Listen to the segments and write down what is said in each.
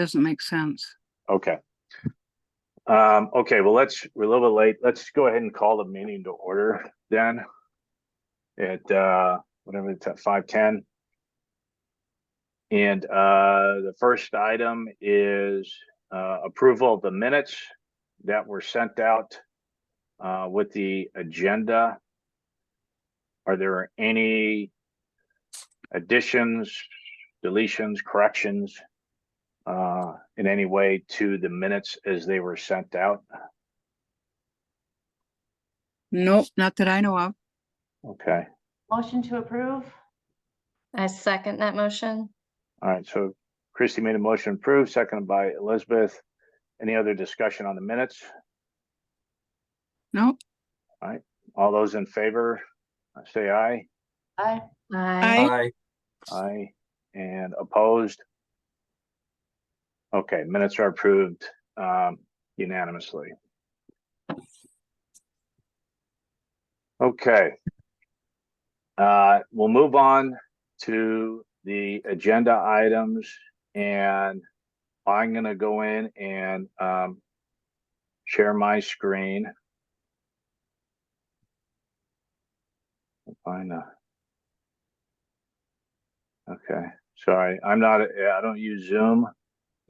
doesn't make sense. Okay. Okay, well, we're a little bit late. Let's go ahead and call the meeting to order then at whatever it's at 5:10. And the first item is approval of the minutes that were sent out with the agenda. Are there any additions, deletions, corrections in any way to the minutes as they were sent out? Nope, not that I know of. Okay. Motion to approve? I second that motion. All right, so Christy made a motion approved, seconded by Elizabeth. Any other discussion on the minutes? Nope. All right, all those in favor, say aye. Aye. Aye. Aye, and opposed? Okay, minutes are approved unanimously. Okay. We'll move on to the agenda items, and I'm going to go in and share my screen. Find okay, sorry, I don't use Zoom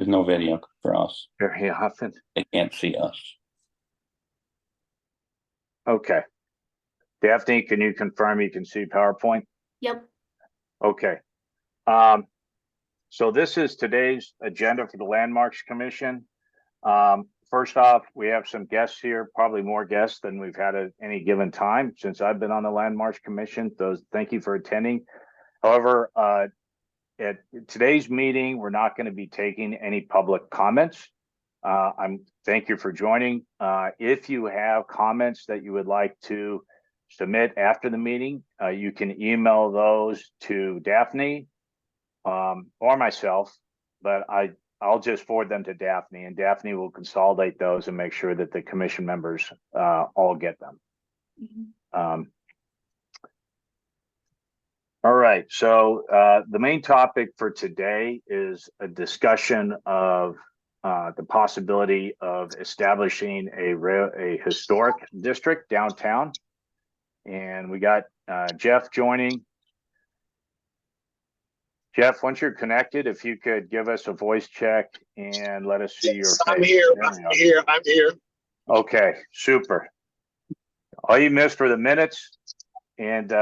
There's no video for us. very often. They can't see us. Okay. Daphne, can you confirm you can see PowerPoint? Yep. Okay. So this is today's agenda for the Landmarks Commission. First off, we have some guests here, probably more guests than we've had at any given time since I've been on the Landmarks Commission. Thank you for attending. However, at today's meeting, we're not going to be taking any public comments. Thank you for joining. If you have comments that you would like to submit after the meeting, you can email those to Daphne or myself, but I'll just forward them to Daphne, and Daphne will consolidate those and make sure that the commission members all get them. Mm-hmm. All right, so the main topic for today is a discussion of the possibility of establishing a historic district downtown. And we got Jeff joining. Jeff, once you're connected, if you could give us a voice check and let us see your face. I'm here. Okay, super. All you missed were the minutes, and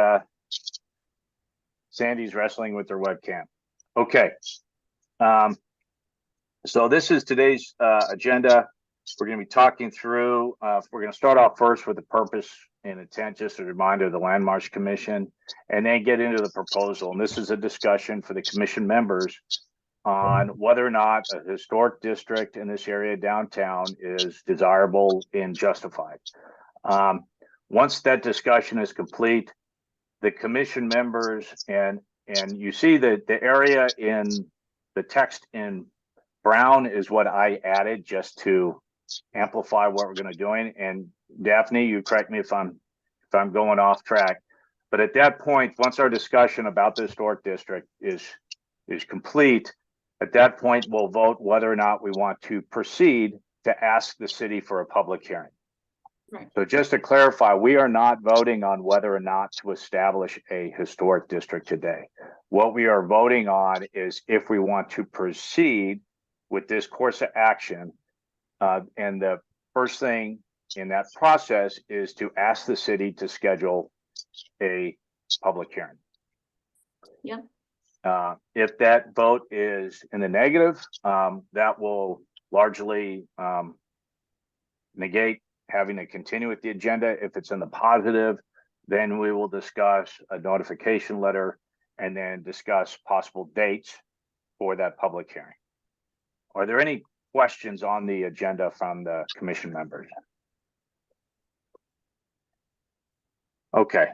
Sandy's wrestling with their webcam. Okay. So this is today's agenda. We're going to be talking through, we're going to start off first with the purpose and intent, just a reminder of the Landmarks Commission, and then get into the proposal. And this is a discussion for the commission members on whether or not a historic district in this area downtown is desirable and justified. Once that discussion is complete, the commission members, and you see that the area in the text in brown is what I added just to amplify what we're going to doing. And Daphne, you correct me if I'm going off track, but at that point, once our discussion about the historic district is complete, at that point we'll vote whether or not we want to proceed to ask the city for a public hearing. Right. So just to clarify, we are not voting on whether or not to establish a historic district today. What we are voting on is if we want to proceed with this course of action. And the first thing in that process is to ask the city to schedule a public hearing. Yep. If that vote is in the negative, that will largely negate having to continue with the agenda. If it's in the positive, then we will discuss a notification letter and then discuss possible dates for that public hearing. Are there any questions on the agenda from the commission members? Okay.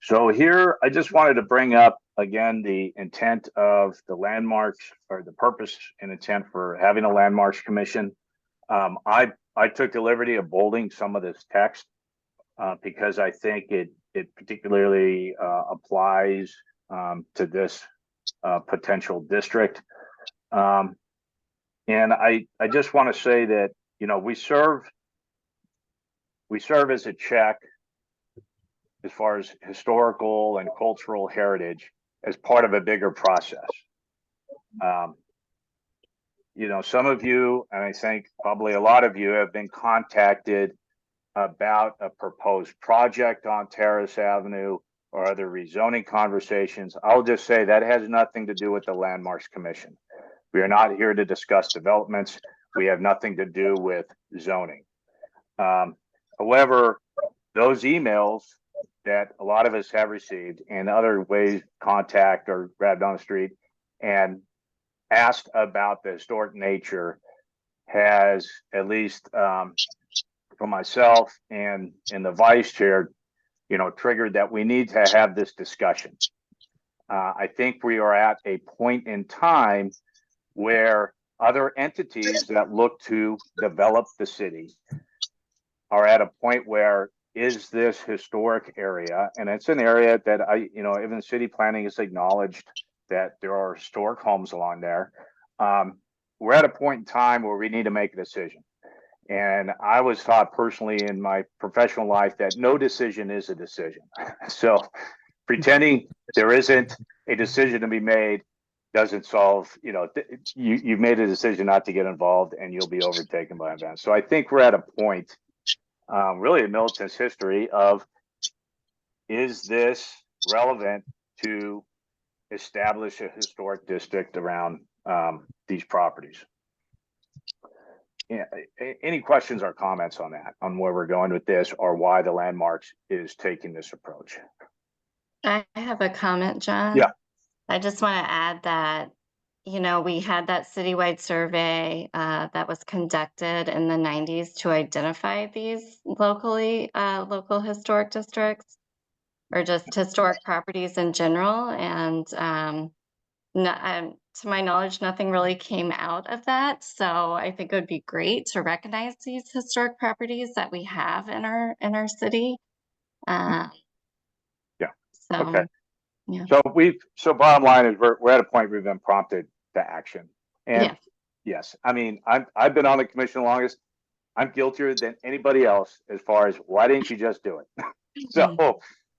So here, I just wanted to bring up again the intent of the landmarks, or the purpose and intent for having a landmarks commission. I took the liberty of bolding some of this text because I think it particularly applies to this potential district. And I just want to say that, you know, we serve as a check as far as historical and cultural heritage as part of a bigger process. You know, some of you, and I think probably a lot of you, have been contacted about a proposed project on Terrace Avenue or other rezoning conversations. I'll just say that has nothing to do with the Landmarks Commission. We are not here to discuss developments. We have nothing to do with zoning. However, those emails that a lot of us have received and other ways contact or grabbed on the street and asked about the historic nature has, at least for myself and the vice chair, you know, triggered that we need to have this discussion. I think we are at a point in time where other entities that look to develop the city are at a point where, is this historic area, and it's an area that you know, even city planning has acknowledged that there are historic homes along there. We're at a point in time where we need to make a decision. And I was taught personally in my professional life that no decision is a decision. So pretending there isn't a decision to be made doesn't solve, you know, you've made a decision not to get involved and you'll be overtaken by events. So I think we're at a point, really in Middleton's history, of, is this relevant to establish a historic district around these properties? Yeah, any questions or comments on that, on where we're going with this, or why the Landmarks is taking this approach? I have a comment, John. Yeah. I just want to add that, you know, we had that citywide survey that was conducted in the 90s to identify these local historic districts, or just historic properties in general. And to my knowledge, nothing really came out of that. So I think it would be great to recognize these historic properties that we have in our city. Yeah. So, Okay. yeah. So bottom line is we're at a point we've been prompted to action. And Yeah. yes, I mean, I've been on the commission the longest. I'm guiltier than anybody else as far as, why didn't you just do it?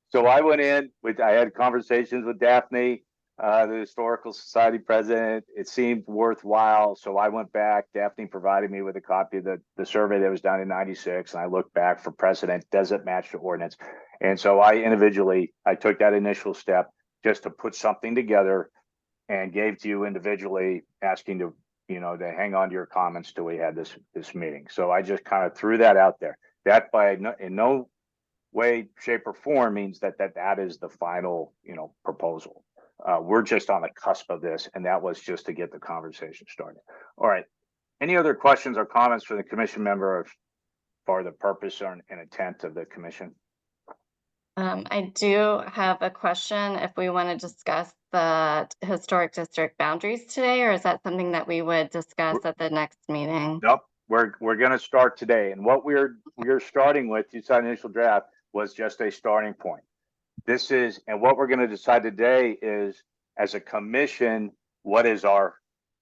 So I went in I had conversations with Daphne, the Historical Society president. It seemed worthwhile. So I went back. Daphne provided me with a copy of the survey that was done in '96. And I looked back for precedent. Does it match the ordinance? And so I took that initial step just to put something together and gave to you individually, asking to, you know, to hang on to your comments till we had this meeting. So I just kind of threw that out there. That in no way, shape, or form means that is the final, you know, proposal. We're just on the cusp of this, and that was just to get the conversation started. All right. Any other questions or comments for the commission member for the purpose and intent of the commission? I do have a question. If we want to discuss the historic district boundaries today, or is that something that we would discuss at the next meeting? Nope. We're going to start today, and what we're starting with, you saw initial draft, was just a starting point. And what we're going to decide today is, as a commission, what is our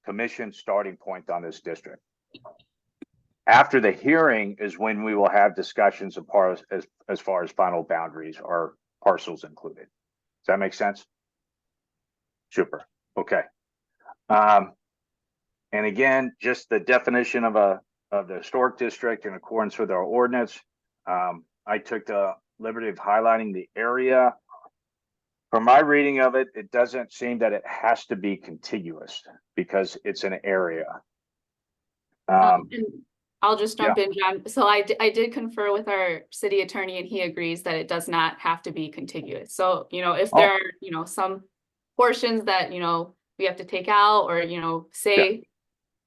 commission starting point on this district? After the hearing is when we will have discussions as far as final boundaries or parcels included. Does that make sense? Super. Okay. And again, just the definition of the historic district in accordance with our ordinance. I took the liberty of highlighting the area. From my reading of it, it doesn't seem that it has to be contiguous because it's an area. And I'll just jump in, John. So I did confer with our city attorney, and he agrees that it does not have to be contiguous. So, you know, if there are, you know, some portions that, you know, we have to take out, or, you know, say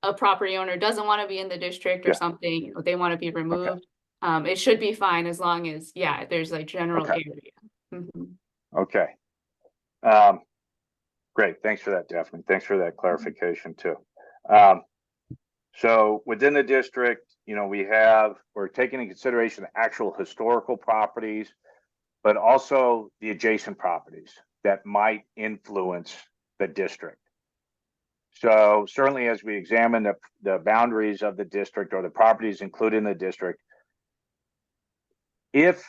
a property owner doesn't want to be in the district or something, you know, they want to be removed. It should be fine as long as, there's a general area. Okay. Great. Thanks for that, Daphne. Thanks for that clarification too. So within the district, you know, we're taking into consideration the actual historical properties, but also the adjacent properties that might influence the district. So certainly as we examine the boundaries of the district or the properties included in the district, if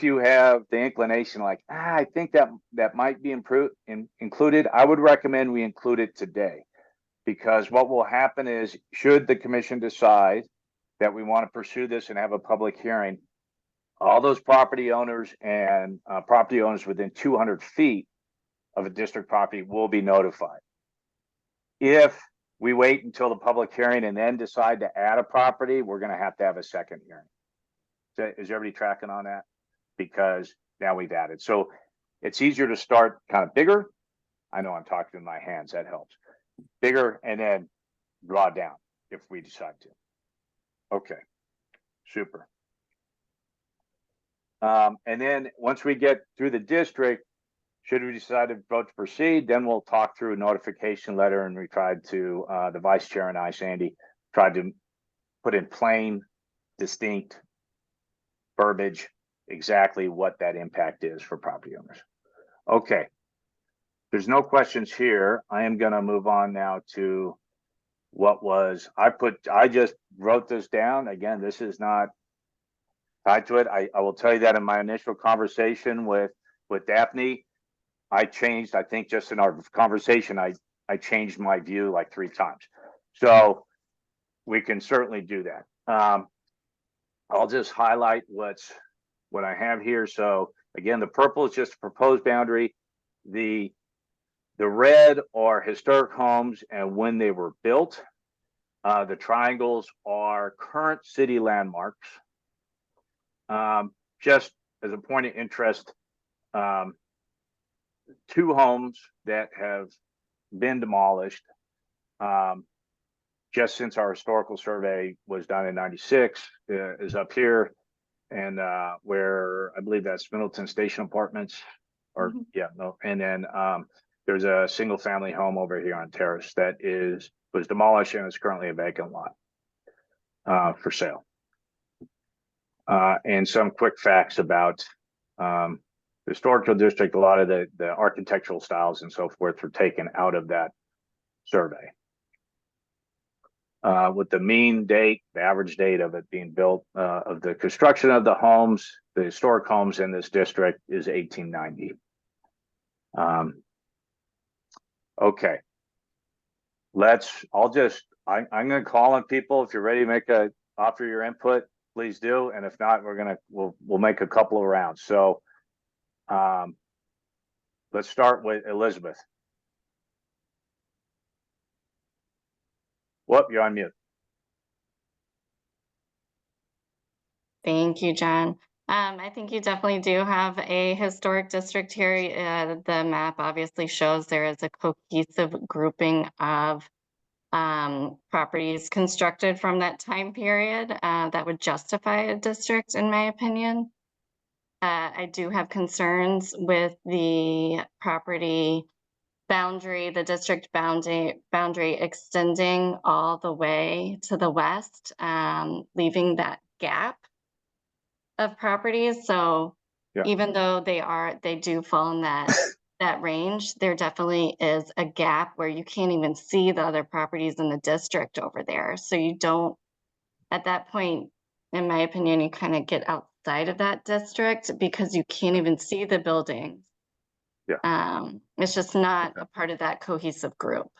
you have the inclination like, I think that might be included, I would recommend we include it today. Because what will happen is, should the commission decide that we want to pursue this and have a public hearing, all those property owners and property owners within 200 feet of a district property will be notified. If we wait until the public hearing and then decide to add a property, we're going to have a second hearing. So is everybody tracking on that? Because now we've added. So it's easier to start kind of bigger. I know I'm talking in my hands, that helps. Bigger and then draw down if we decide to. Okay, super. And then once we get through the district, should we decide to vote to proceed, then we'll talk through a notification letter, and we tried to, the vice chair and I, Sandy, tried to put in plain, distinct verbiage exactly what that impact is for property owners. Okay. There's no questions here. I am going to move on now to what was, I just wrote this down. Again, this is not tied to it. I will tell you that in my initial conversation with Daphne, I changed, I think just in our conversation, I changed my view like 3 times. So we can certainly do that. I'll just highlight what I have here. So again, the purple is just a proposed boundary. The red are historic homes and when they were built. The triangles are current city landmarks. Just as a point of interest, 2 homes that have been demolished just since our historical survey was done in '96 is up here, and where I believe that's Middleton Station Apartments, or and then there's a single family home over here on Terrace that was demolished and is currently a vacant lot for sale. And some quick facts about the historical district. A lot of the architectural styles and so forth were taken out of that survey. With the mean date, the average date of it being built, of the construction of the homes, the historic homes in this district is 1890. Okay. I'm going to call on people. If you're ready to offer your input, please do. And if not, we'll make a couple of rounds. So let's start with Elizabeth. Whoop, you're on mute. Thank you, John. I think you definitely do have a historic district here. The map obviously shows there is a cohesive grouping of properties constructed from that time period that would justify a district, in my opinion. I do have concerns with the property boundary, the district boundary extending all the way to the west, leaving that gap of properties. So even though they do fall in that range, there definitely is a gap where you can't even see the other properties in the district over there. So you don't, at that point, in my opinion, you kind of get outside of that district because you can't even see the buildings. It's just not a part of that cohesive group.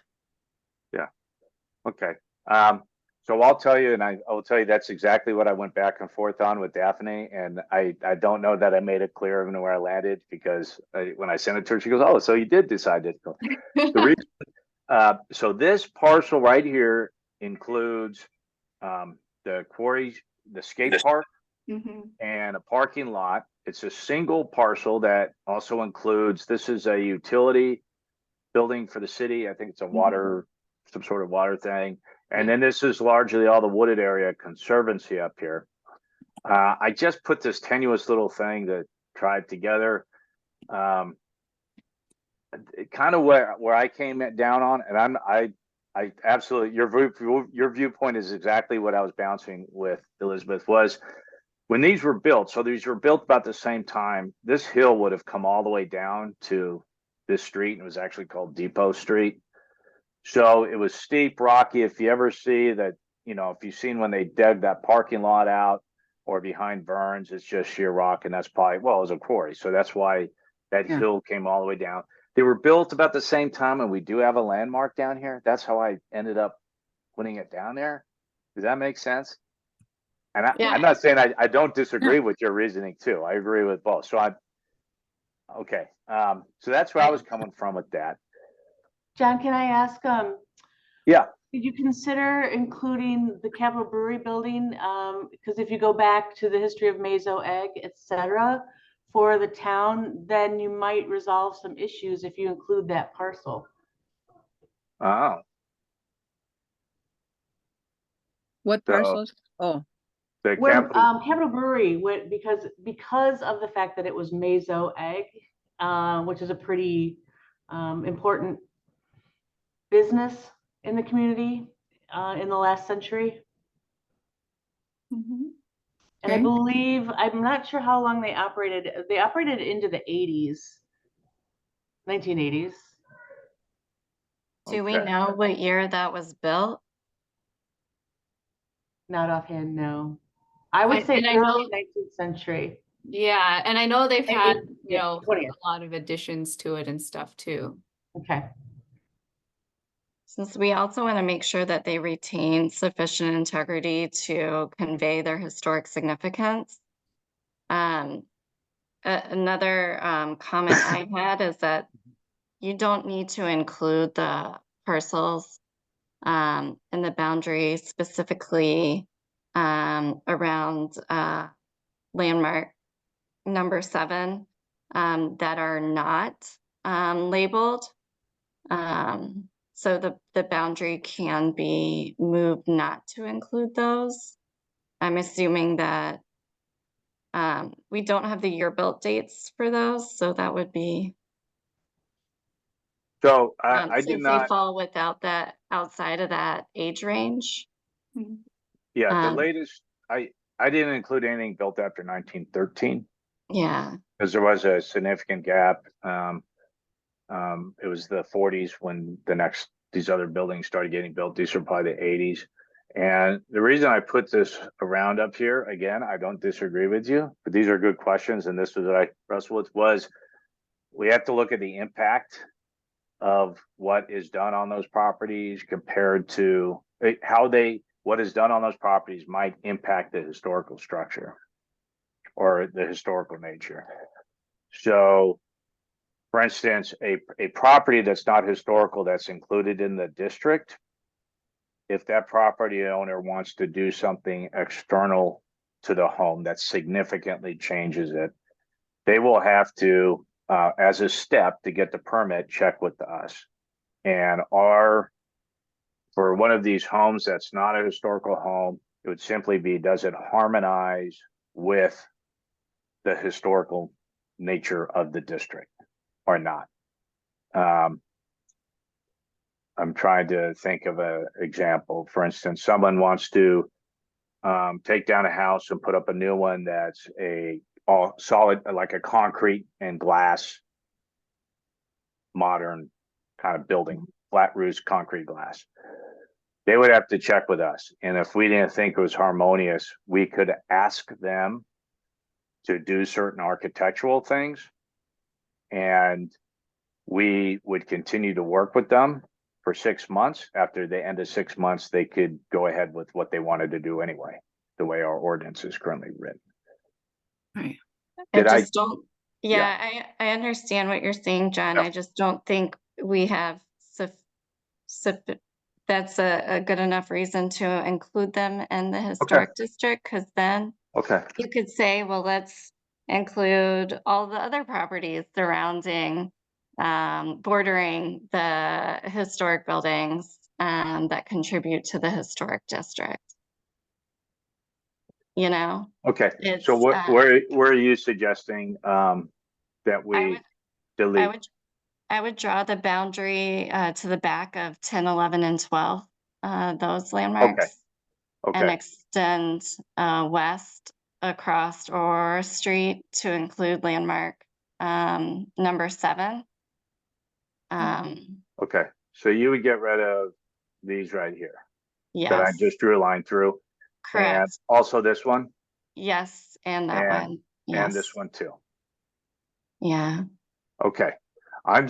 Okay. So I'll tell you, and I will tell you that's exactly what I went back and forth on with Daphne, and I don't know that I made it clear even where I landed, because when I sent it to her, she goes, "Oh, so you did decide to go." The reason, so this parcel right here includes the quarry, the skate park, and a parking lot. It's a single parcel that also includes, this is a utility building for the city. I think it's a water, some sort of water thing. And then this is largely all the wooded area conservancy up here. I just put this tenuous little thing that tried together. Kind of where I came down on, and I absolutely, your viewpoint is exactly what I was bouncing with, Elizabeth, was when these were built. So these were built about the same time. This hill would have come all the way down to this street, and it was actually called Depot Street. So it was steep, rocky. If you ever see that, if you've seen when they dug that parking lot out or behind Burns, it's just sheer rock, and that's probably, well, it was a quarry. So that's why that Yeah. hill came all the way down. They were built about the same time, and we do have a landmark down here. That's how I ended up putting it down there. Does that make sense? And Yeah. I'm not saying I don't disagree with your reasoning too. I agree with both. So okay. So that's where I was coming from with that. John, can I ask, Yeah. did you consider including the Capitol Brewery building? Because if you go back to the history of Mazo Egg, etc., for the town, then you might resolve some issues if you include that parcel. Oh, What So- parcels? Oh, the Where capital. Capitol Brewery went because of the fact that it was Mazo Egg, which is a pretty important business in the community in the last century. Mhm. And I Okay. believe, I'm not sure how long they operated. They operated into the 80s, 1980s. Do we Okay. know what year that was built? Not offhand, no. I would And- say and I early know- 19th century. Yeah, and I know they've Maybe, had, you yeah, know, 20th. a lot of additions to it and stuff too. Okay. Since we also want to make sure that they retain sufficient integrity to convey their historic significance. Another comment I had is that you don't need to include the parcels in the boundary specifically around landmark number 7 that are not labeled. So the boundary can be moved not to include those. I'm assuming that we don't have the year built dates for those, so that would be So I did since they not. fall without that outside of that age range. Yeah, the um, latest. I didn't include anything built after 1913 Yeah, because there was a significant gap. It was the 40s when these other buildings started getting built. These are probably the 80s. And the reason I put this around up here, again, I don't disagree with you, but these are good questions. And this was what I wrestled with, was we have to look at the impact of what is done on those properties compared to what is done on those properties might impact the historical structure or the historical nature. So, for instance, a property that's not historical that's included in the district, if that property owner wants to do something external to the home that significantly changes it, they will have to, as a step to get the permit, check with us. And for one of these homes that's not a historical home, it would simply be, does it harmonize with the historical nature of the district or not? I'm trying to think of an example. For instance, someone wants to take down a house and put up a new one that's all solid, like a concrete and glass, modern kind of building, flat roofs, concrete glass. They would have to check with us. And if we didn't think it was harmonious, we could ask them to do certain architectural things. And we would continue to work with them for 6 months. After the end of 6 months, they could go ahead with what they wanted to do anyway, the way our ordinance is currently written. right. I Did I- just don't, I understand what you're saying, John. Yeah. I just don't think we have that's a good enough reason to include them in the historic district, because then Okay. you could say, well, let's include all the other properties surrounding, bordering the historic buildings that contribute to the historic district. You know? Okay. It's, So where are you suggesting that we delete? I would draw the boundary to the back of 10, 11, and 12, those landmarks. And Okay. extend west across Aurora Street to include landmark number 7. Okay, so you would get rid of these right here that I Yes, just drew a line through, and correct. also this one Yes, and that and one. and this Yes. one too. Yeah. Okay, I'm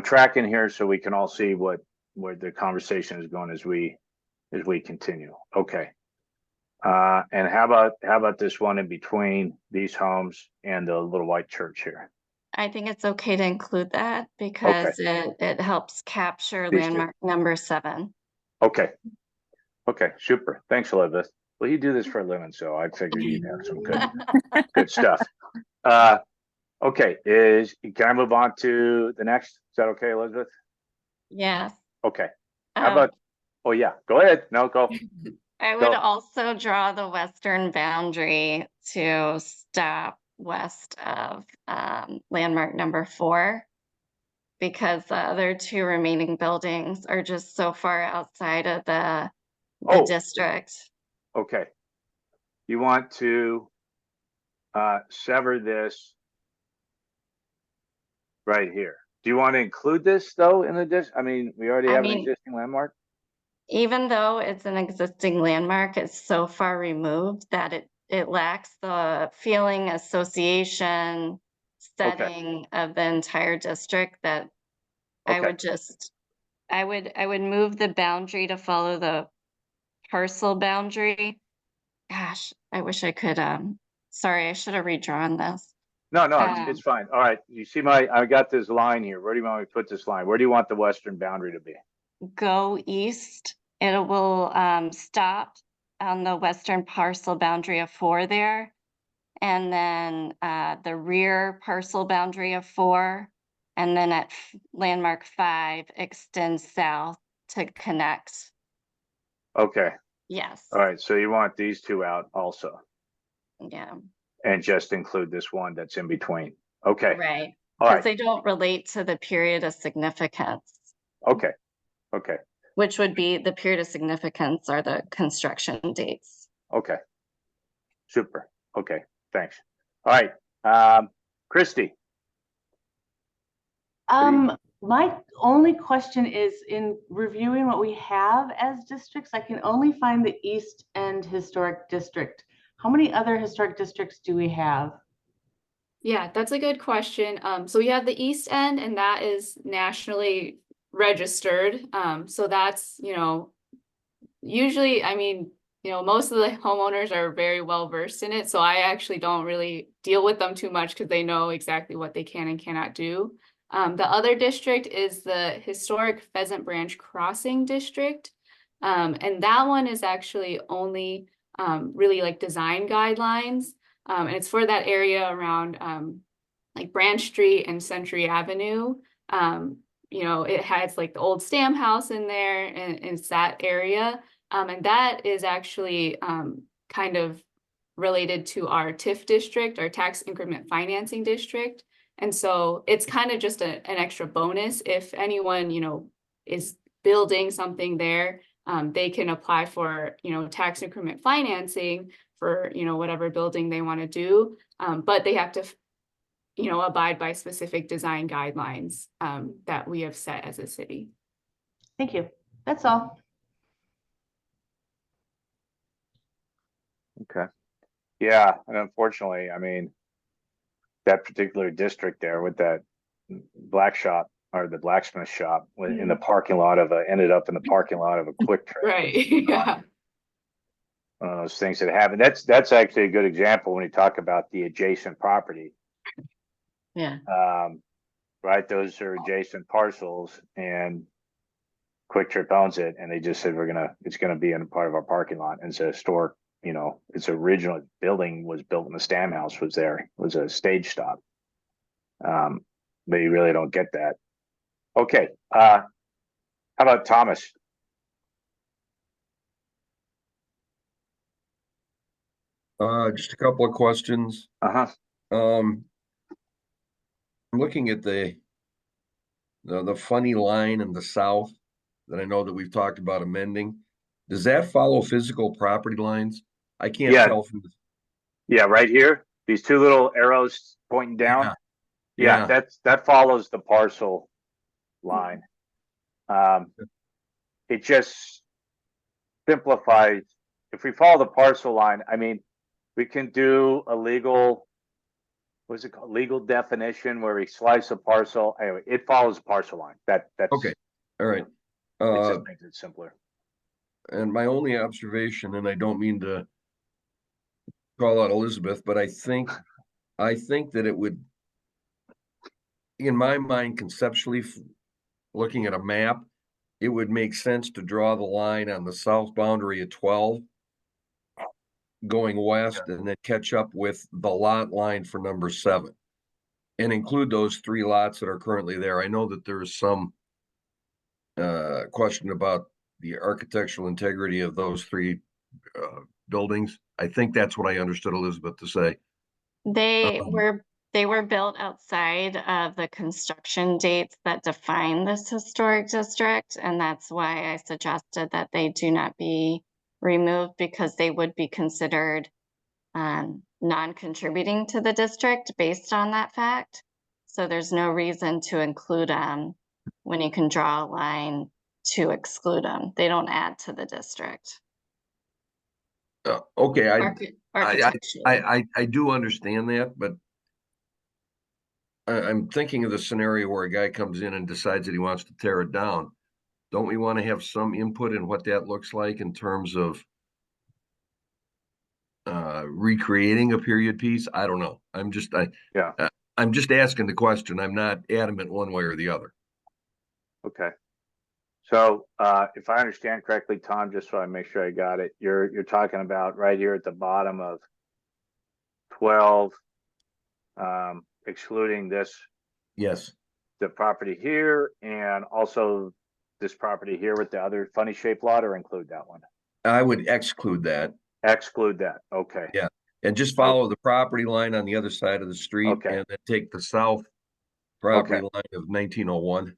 tracking here so we can all see where the conversation is going as we continue. Okay. And how about this one in between these homes and the little white church here? I think it's okay to include that Okay, because it helps capture these two. landmark number 7. Okay. Okay, super. Thanks, Elizabeth. Well, you do this for a living, so I figured you'd have some good stuff. Okay, can I move on to the next? Is that okay, Elizabeth? Yes. Okay. How about, oh yeah, go ahead. No, go. I would also draw the western boundary to stop west of landmark number 4, because the other 2 remaining buildings are just so far outside of the Oh, district. okay. You want to sever this right here. Do you want to include this though in the I mean, we already have an existing landmark. Even though it's an existing landmark, it's so far removed that it lacks the feeling, association, Okay. setting of the entire district that I Okay. would move the boundary to follow the parcel boundary. Gosh, I wish I could, sorry, I should have redrawn this. No, it's fine. All right. You see I got this line here. Where do you want me to put this line? Where do you want the western boundary to be? Go east. It will stop on the western parcel boundary of 4 there. And then the rear parcel boundary of 4. And then at landmark 5 extends south to connect. Okay. Yes. All right. So you want these 2 out also. Yeah. And just include this one that's in between. Okay. Right. All Because right. they don't relate to the period of significance. Okay. Okay. Which would be the period of significance are the construction dates. Okay. Super. Okay. Thanks. All right. Christy. My only question is, in reviewing what we have as districts, I can only find the East End Historic District. How many other historic districts do we have? Yeah, that's a good question. So we have the East End, and that is nationally registered. So that's, usually, I mean, most of the homeowners are very well versed in it. So I actually don't really deal with them too much because they know exactly what they can and cannot do. The other district is the Historic Pheasant Branch Crossing District. And that one is actually only really like design guidelines. And it's for that area around like Branch Street and Century Avenue. It has like the old Stam House in there, and it's that area. And that is actually kind of related to our TIF district, our tax increment financing district. And so it's kind of just an extra bonus if anyone, is building something there. They can apply for, tax increment financing for, whatever building they want to do. But they have to, abide by specific design guidelines that we have set as a city. Thank you. That's all. Okay. Yeah. And unfortunately, I mean, that particular district there with that black shop or the blacksmith shop in the parking lot ended up in the parking lot of a Quick Trip. Right. Yeah. One of those things that happen. That's actually a good example when you talk about the adjacent property. Yeah. Right. Those are adjacent parcels, and Quick Trip owns it, and they just said it's gonna be in part of our parking lot. And it's a historic, its original building was built when the Stam House was there. It was a stage stop. But you really don't get that. Okay. How about Thomas? Just a couple of questions. Uh-huh. I'm looking at the funny line in the south that I know that we've talked about amending. Does that follow physical property lines? I can't tell from the. Yeah, right here. These 2 little arrows pointing down. Yeah, that follows the parcel line. It just simplifies, if we follow the parcel line, I mean, we can do a legal, what's it called, legal definition where we slice a parcel. Anyway, it follows the parcel line. That's Okay, all right. It just makes it simpler. And my only observation, and I don't mean to call out Elizabeth, but I think that it would, in my mind, conceptually, looking at a map, it would make sense to draw the line on the south boundary of 12 going west and then catch up with the lot line for number 7 and include those 3 lots that are currently there. I know that there's some question about the architectural integrity of those 3 buildings. I think that's what I understood Elizabeth to say. They were built outside of the construction dates that define this historic district, and that's why I suggested that they do not be removed, because they would be considered non-contributing to the district based on that fact. So there's no reason to include them when you can draw a line to exclude them. They don't add to the district. Okay, Architecturally. I do understand that, but I'm thinking of the scenario where a guy comes in and decides that he wants to tear it down. Don't we want to have some input in what that looks like in terms of recreating a period piece? I don't know. I'm just asking the question. I'm not adamant one way or the other. Okay. So if I understand correctly, Tom, just so I make sure I got it, you're talking about right here at the bottom of 12, excluding this, Yes. the property here, and also this property here with the other funny shaped lot, or include that one? I would exclude that. Exclude that. Okay. Yeah. And just follow the property line on the other side of the street, Okay. and then take the south property line of 1901,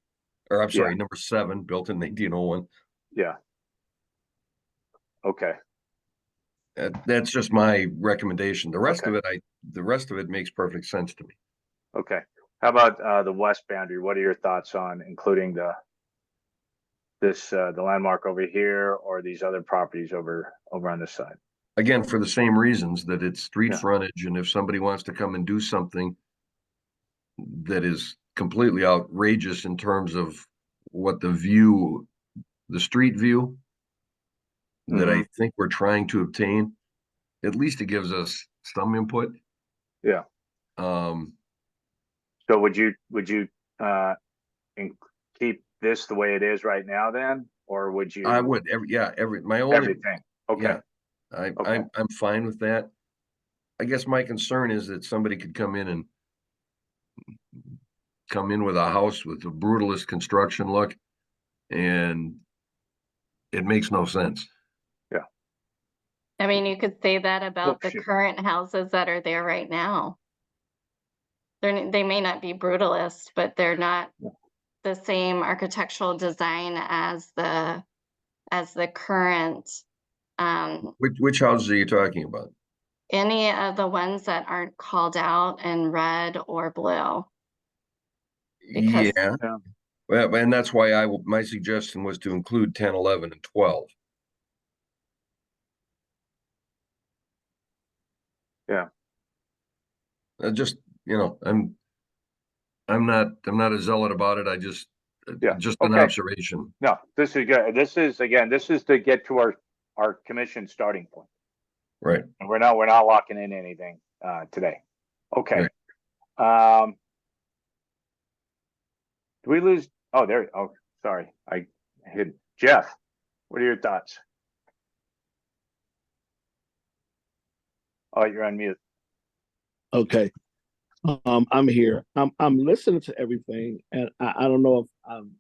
or I'm sorry, number 7, built in 1901. Yeah. Okay. That's just my recommendation. The rest of it makes perfect sense to me. Okay. How about the west boundary? What are your thoughts on including the landmark over here, or these other properties over on this side? Again, for the same reasons, that it's street frontage, and if somebody wants to come and do something that is completely outrageous in terms of what the street view that I think we're trying to obtain, at least it gives us some input. Yeah. So would you keep this the way it is right now then, or would you? I would. Everything. Okay. Yeah, I'm fine with that. I guess my concern is that somebody could come in with a house with a brutalist construction look, and it makes no sense. Yeah. I mean, you could say that about the current houses that are there right now. They may not be brutalist, but they're not the same architectural design as the current. Which houses are you talking about? Any of the ones that aren't called out in red or blue. Because, Well, and that's why my suggestion was to include 10, 11, and 12. Yeah. Just, I'm not a zealot about it. I just an observation. No, this is good. This is to get to our commission starting point. Right. And we're not locking in anything today. Okay. Right. Do we lose? Oh, there. Oh, sorry. I hid. Jeff, what are your thoughts? Oh, you're on mute. Okay. I'm here. I'm listening to everything, and I don't know if I've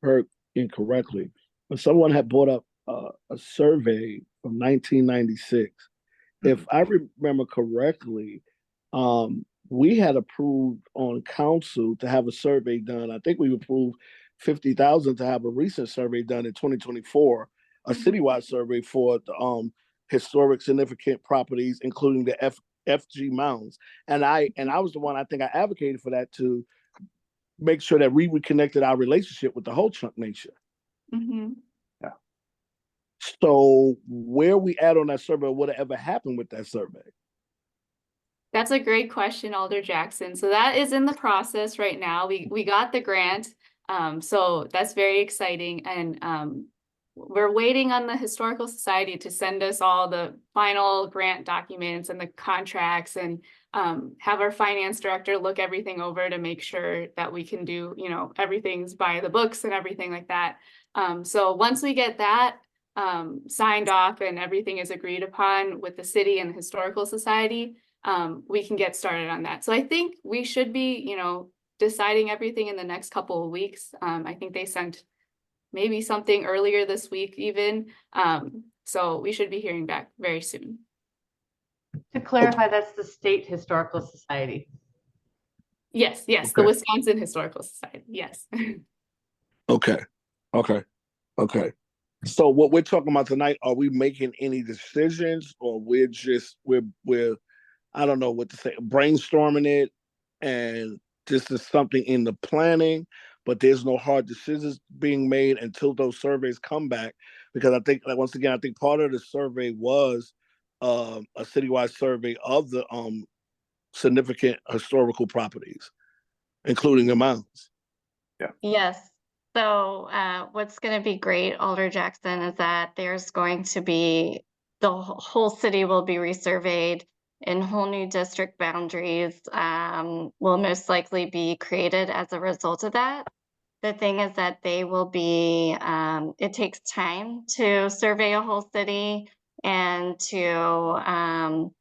heard incorrectly, but someone had brought up a survey from 1996. If I remember correctly, we had approved on council to have a survey done. I think we approved $50,000 to have a recent survey done in 2024, a citywide survey for the historic significant properties, including the FG mounds. And I was the one, I think I advocated for that to make sure that we reconnected our relationship with the whole Chunk Nation. Mhm. So where we at on that survey, whatever happened with that survey? That's a great question, Alder Jackson. So that is in the process right now. We got the grant. So that's very exciting. And we're waiting on the Historical Society to send us all the final grant documents and the contracts, and have our finance director look everything over to make sure that we can do, you know, everything's by the books and everything like that. So once we get that signed off and everything is agreed upon with the city and the Historical Society, we can get started on that. So I think we should be, you know, deciding everything in the next couple of weeks. I think they sent maybe something earlier this week even. So we should be hearing back very soon. To clarify, that's the State Historical Society. Yes, the Okay. Wisconsin Historical Society, yes. Okay. So what we're talking about tonight, are we making any decisions, or we're I don't know what to say, brainstorming it, and this is something in the planning, but there's no hard decisions being made until those surveys come back? Because I think, like, once again, I think part of the survey was a citywide survey of the significant historical properties, including the mounds. Yes. So what's going to be great, Alder Jackson, is that there's going to be, the whole city will be resurveyed, and whole new district boundaries will most likely be created as a result of that. The thing is that they will be, it takes time to survey a whole city and to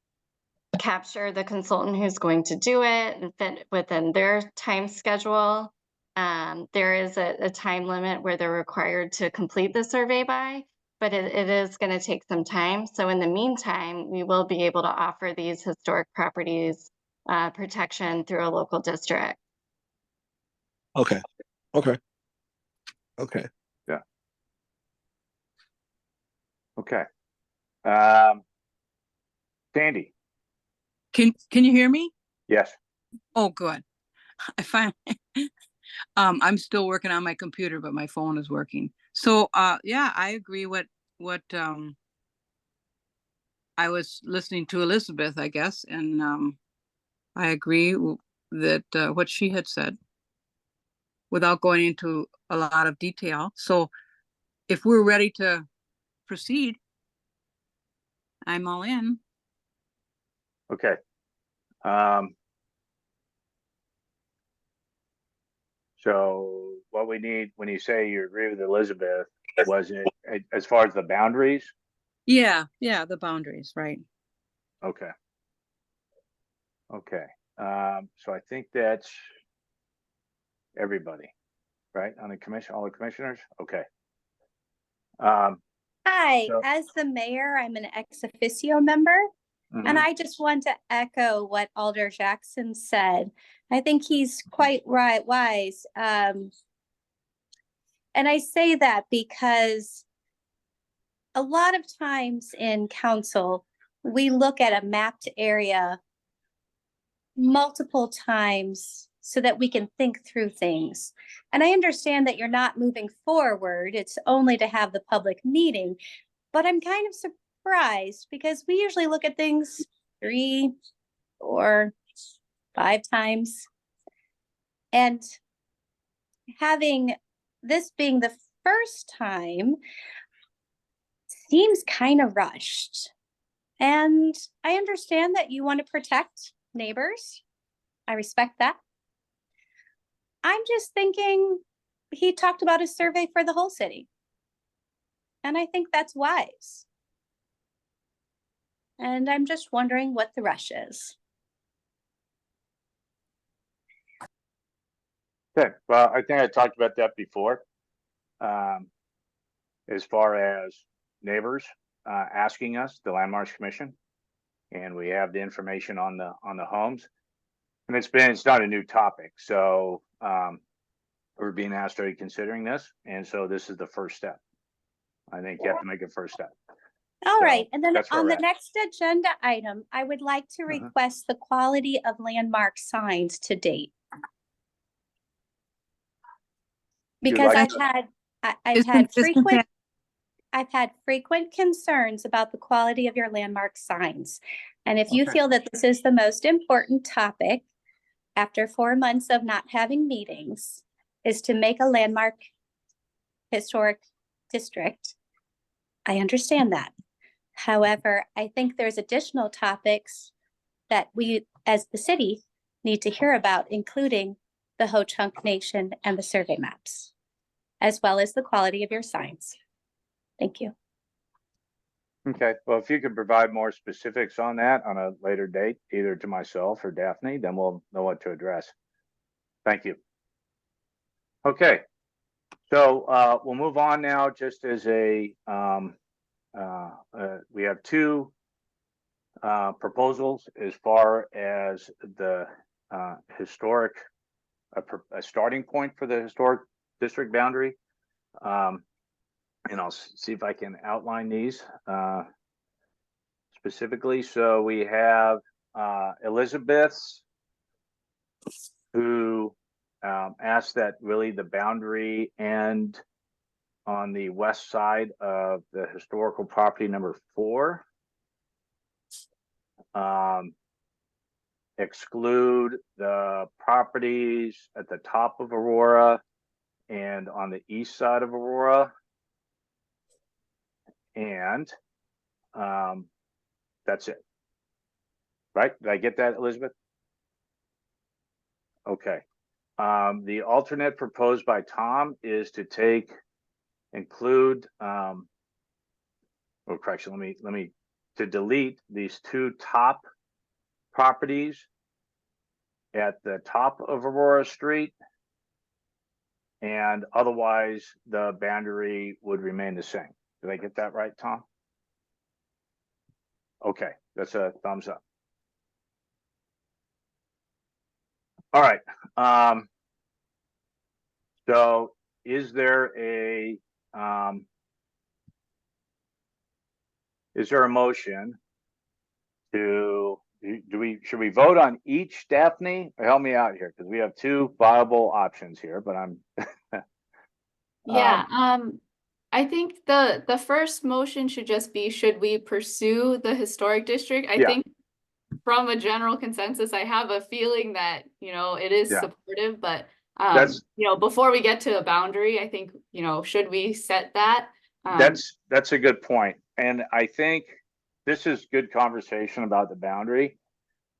capture the consultant who's going to do it and fit within their time schedule. There is a time limit where they're required to complete the survey by, but it is going to take some time. So in the meantime, we will be able to offer these historic properties protection through a local district. Okay. Yeah. Okay. Sandy, Can you hear me? yes. Oh, good. I finally, I'm still working on my computer, but my phone is working. So, yeah, I agree what, I was listening to Elizabeth, I guess, and, I agree that, what she had said without going into a lot of detail. So if we're ready to proceed, I'm all in. Okay. So what we need, when you say you agree with Elizabeth, was it as far as the boundaries? Yeah, the boundaries, right. Okay. So I think that's everybody, right? On the commission, all the commissioners? Okay. Hi, So- as the mayor, I'm an ex officio member, and I just want to echo what Alder Jackson said. I think he's quite wise. And I say that because a lot of times in council, we look at a mapped area multiple times so that we can think through things. And I understand that you're not moving forward. It's only to have the public meeting, but I'm kind of surprised because we usually look at things 3 or 5 times. And having this being the first time seems kind of rushed. And I understand that you want to protect neighbors. I respect that. I'm just thinking he talked about a survey for the whole city. And I think that's wise. And I'm just wondering what the rush is. Okay, well, I think I talked about that before. As far as neighbors asking us, the Landmarks Commission, and we have the information on the homes, and it's not a new topic. So we're being asked, are you considering this? And so this is the first step. I think you have to make a first step. All So right, and then that's where on we're the at. next agenda item, I would like to request the quality of landmark signs to date. Because like I've had Isn't frequent, that- I've had frequent concerns about the quality of your landmark signs. And if you Okay. feel that this is the most important topic after 4 months of not having meetings, is to make a landmark historic district, I understand that. However, I think there's additional topics that we, as the city, need to hear about, including the Ho-Chunk Nation and the survey maps, as well as the quality of your signs. Thank you. Okay, well, if you could provide more specifics on that on a later date, either to myself or Daphne, then we'll know what to address. Thank you. Okay, so we'll move on now. Just as a we have two proposals as far as the historic a starting point for the historic district boundary. And I'll see if I can outline these specifically. So we have Elizabeth's, who asked that really the boundary end on the west side of the historical property number 4. Exclude the properties at the top of Aurora and on the east side of Aurora. And that's it. Right? Did I get that, Elizabeth? Okay. The alternate proposed by Tom is to include correction, let me to delete these 2 top properties at the top of Aurora Street, and otherwise the boundary would remain the same. Did I get that right, Tom? Okay, that's a thumbs up. All right. So is there a motion to should we vote on each, Daphne? Or help me out here, because we have 2 viable options here, but I'm Yeah, I think the first motion should just be, should we pursue the historic district? I Yeah. think from a general consensus, I have a feeling that, it is Yeah. supportive, but That's- before we get to a boundary, I think, should we set that? That's a good point. And I think this is good conversation about the boundary.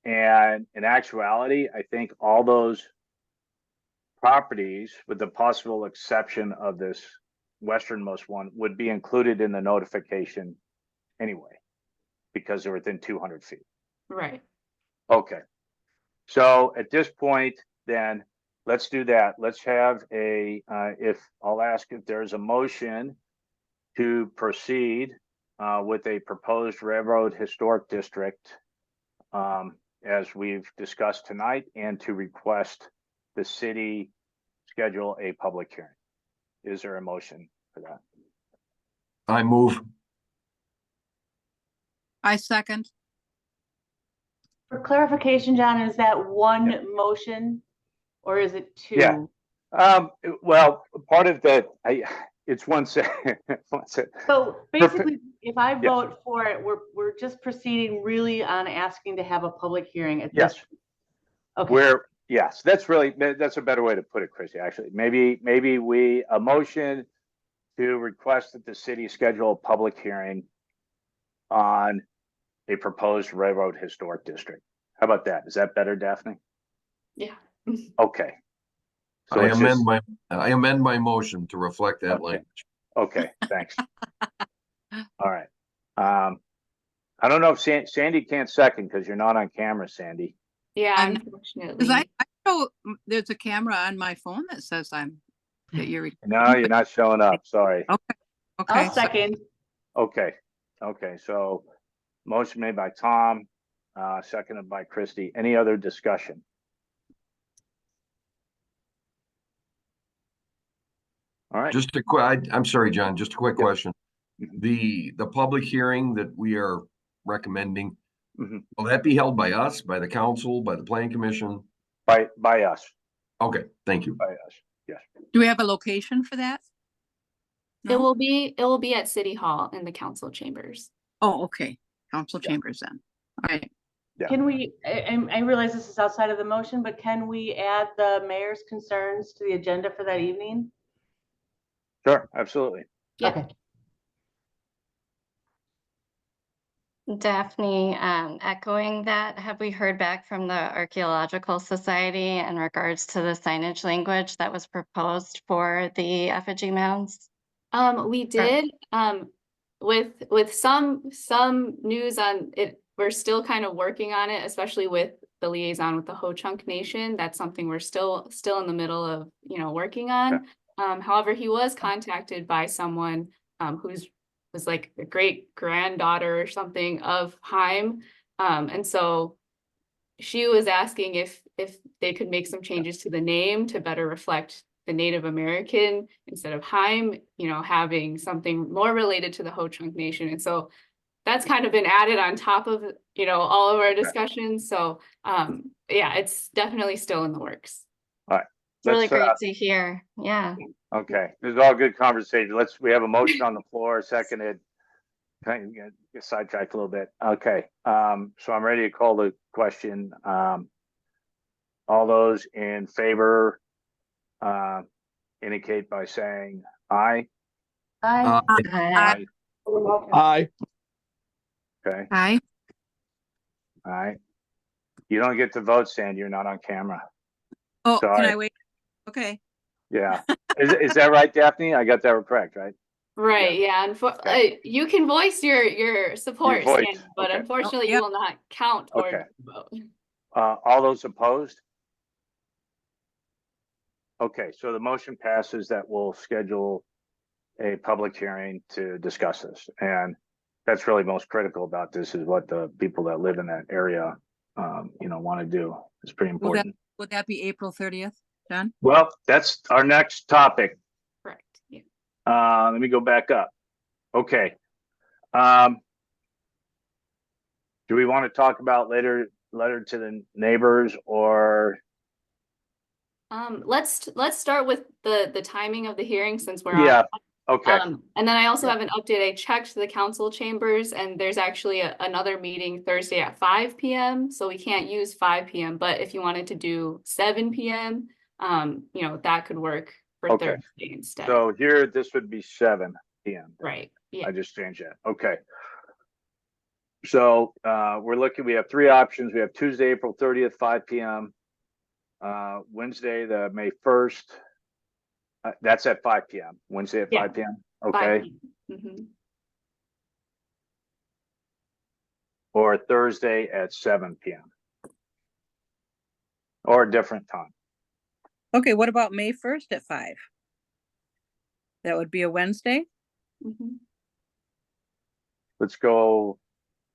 And in actuality, I think all those properties, with the possible exception of this westernmost one, would be included in the notification anyway, because they're within 200 feet. Right. Okay. So at this point, then let's do that. Let's have I'll ask if there's a motion to proceed with a proposed railroad historic district, as we've discussed tonight, and to request the city schedule a public hearing. Is there a motion for that? I move. I second. For clarification, John, is that one motion or is it 2? Yeah. Well, part of that, it's one set. So basically, if I Yes. vote for it, we're just proceeding really on asking to have a public hearing at Yes. this. Okay. Yes, that's a better way to put it, Chrissy, actually. Maybe a motion to request that the city schedule a public hearing on a proposed railroad historic district. How about that? Is that better, Daphne? Yeah. Okay. So I amend my motion to reflect that Okay. language. Okay, thanks. All right. I don't know if Sandy can't second because you're not on camera, Sandy. Yeah, I'm- unfortunately. Because I know there's a camera on my phone that says that you're. No, you're not showing up. Sorry. Okay. I'll So- second. Okay. So motion made by Tom, seconded by Christy. Any other discussion? All right. Just a quick, I'm sorry, John, just a quick Yeah. question. The public hearing that we are recommending, Mhm. will that be held by us, by the council, by the planning commission? By us. Okay, thank you. By us. Do we have a location for that? It No? will be at City Hall in the council chambers. Oh, okay. Council chambers then. All right. Yeah. Can we, I realize this is outside of the motion, but can we add the mayor's concerns to the agenda for that evening? Sure, absolutely. Yeah. Okay. Daphne, echoing that, have we heard back from the Archaeological Society in regards to the signage language that was proposed for the effigy mounds? We did, with some news on it, we're still kind of working on it, especially with the liaison with the Ho-Chunk Nation. That's something we're still in the middle of, working on. However, he was contacted by someone, was like a great granddaughter or something of Haim. And so she was asking if they could make some changes to the name to better reflect the Native American instead of Haim, having something more related to the Ho-Chunk Nation. And so that's kind of been added on top of, all of our discussions. So yeah, it's definitely still in the works. All right. It's really great to hear. Yeah. Okay, this is all good conversation. We have a motion on the floor, seconded. Kind of get sidetracked a little bit. Okay, so I'm ready to call the question. All those in favor indicate by saying aye. Aye. Aye. Aye. Okay, Hi. aye. You don't get to vote, Sandy. You're not on camera. Oh, can Sorry. I wait? Okay. Yeah. Is that right, Daphne? I got that correct, right? Right. Yeah. And Okay. you can voice your support, voice, Sandy, but okay. unfortunately, Oh, yeah. you will not count towards Okay. the vote. All those opposed? Okay, so the motion passes that we'll schedule a public hearing to discuss this. And that's really most critical about this is what the people that live in that area, want to do. It's pretty important. Would that be April 30th, John? Well, that's our next topic. Correct. Yeah. Let me go back up. Okay. Do we want to talk about letter to the neighbors or? Let's start with the timing of the hearing since we're Yeah. on. Okay. And then I also have an update. I checked the council chambers and there's actually another meeting Thursday at 5 p.m. So we can't use 5 p.m. But if you wanted to do 7 p.m., that could work for Okay. Thursday instead. So here, this would be 7 p.m. Right. Yeah. I just changed that. Okay. So we have three options. We have Tuesday, April 30th, 5 p.m. Wednesday, the May 1st. That's at 5 p.m. Wednesday at Yeah. 5 p.m. 5 Okay. p.m. Mhm. Or Thursday at 7 p.m. Or a different time. Okay, what about May 1st at 5? That would be a Wednesday? Mhm. Let's go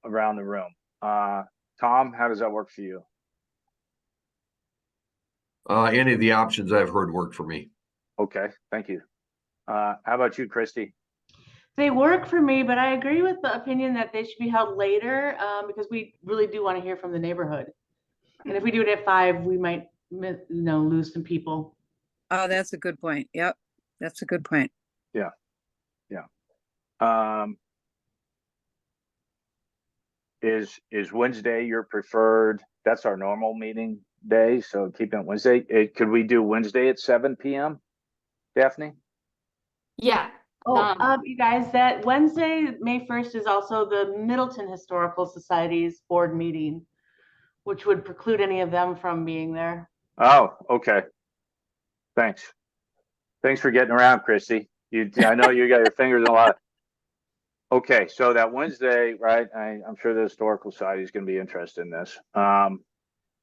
around the room. Tom, how does that work for you? Any of the options I've heard work for me. Okay, thank you. How about you, Christy? They work for me, but I agree with the opinion that they should be held later because we really do want to hear from the neighborhood. And if we do it at 5, we might, lose some people. Oh, that's a good point. Yep, that's a good point. Yeah. Is Wednesday your preferred? That's our normal meeting day, so keeping it Wednesday. Could we do Wednesday at 7 p.m.? Daphne? Yeah. You guys, that Wednesday, May 1st is also the Middleton Historical Society's board meeting, which would preclude any of them from being there. Oh, okay. Thanks for getting around, Christy. I know you got your fingers in a lot. Okay, so that Wednesday, right? I'm sure the Historical Society is going to be interested in this.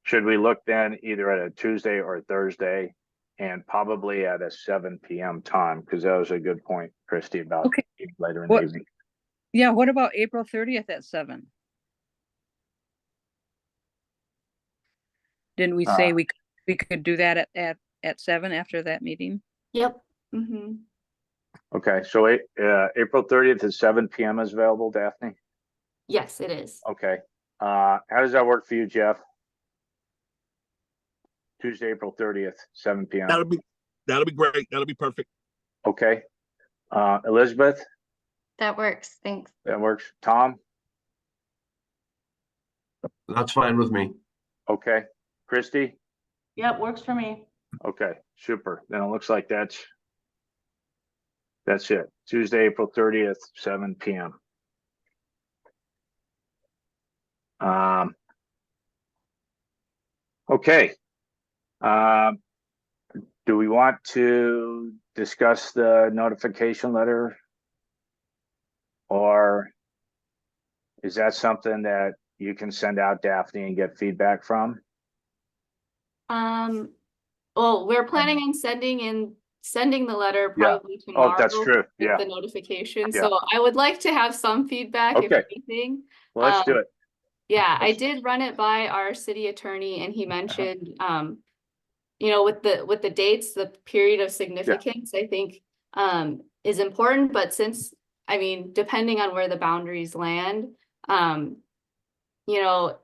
Should we look then either at a Tuesday or a Thursday, and probably at a 7 p.m. time? Because that was a good point, Christy, about later in the evening. Yeah, what about April 30th at 7? Didn't we say we could do that at 7 after that meeting? Yep. Mm-hmm. Okay, so April 30th at 7 p.m. is available, Daphne? Yes, it is. Okay. How does that work for you, Jeff? Tuesday, April 30th, 7 p.m. That'll be great. That'll be perfect. Okay. Elizabeth, That works. Thanks. that works. Tom, That's fine with me. okay. Christy, Yep, works for me. okay, super. Then it looks like that's it. Tuesday, April 30th, 7 p.m. Okay. Do we want to discuss the notification letter? Or is that something that you can send out, Daphne, and get feedback from? Well, we're planning on sending the letter Yeah. probably tomorrow. Oh, that's true. With Yeah. the notification. Yeah. So I would like to have some feedback, if Okay. anything. Well, let's do it. Yeah, I did run it by our city attorney, and he mentioned, you know, with the dates, the period of significance, I think, is important. But since, I mean, depending on where the boundaries land, you know,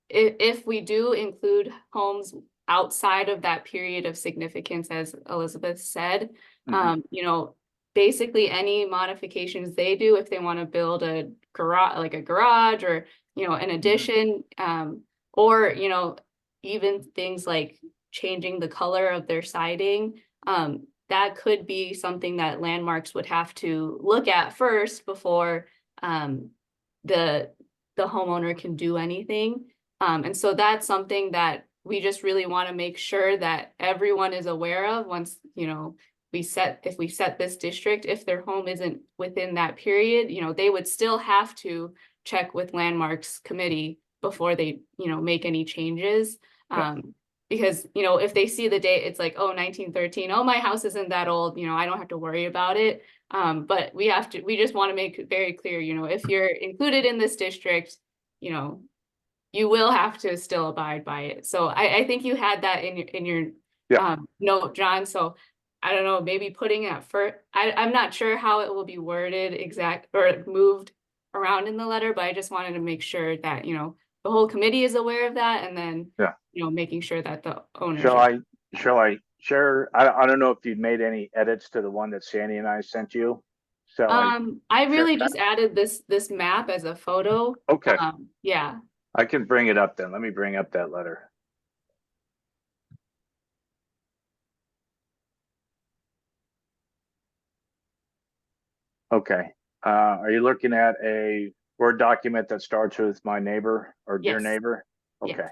if we do include homes outside of that period of significance, as Elizabeth said, you know, basically any modifications they do, if they want to build a garage, like a garage, or, you know, an addition, or, you know, even things like changing the color of their siding, that could be something that landmarks would have to look at first before the homeowner can do anything. And so that's something that we just really want to make sure that everyone is aware of once, you know, if we set this district, if their home isn't within that period, you know, they would still have to check with landmarks committee before they, you know, make any changes. Because, you know, if they see the date, it's like, oh, 1913, oh, my house isn't that old, you know, I don't have to worry about it. But we just want to make it very clear, you know, if you're included in this district, you know, you will have to still abide by it. So I think you had that in your note, John. So I don't know, maybe putting it first. I'm not sure how it will be worded or moved around in the letter, but I just wanted to make sure that, you know, the whole committee is aware of that, and then, you know, making sure that the owners. Shall I share? I don't know if you've made any edits to the one that Sandy and I sent you. So I really just added this map as a photo. Okay. Yeah. I can bring it up then. Let me bring up that letter. Okay. Are you looking at a Word document that starts with my neighbor or dear Yes. neighbor? Okay. Yes.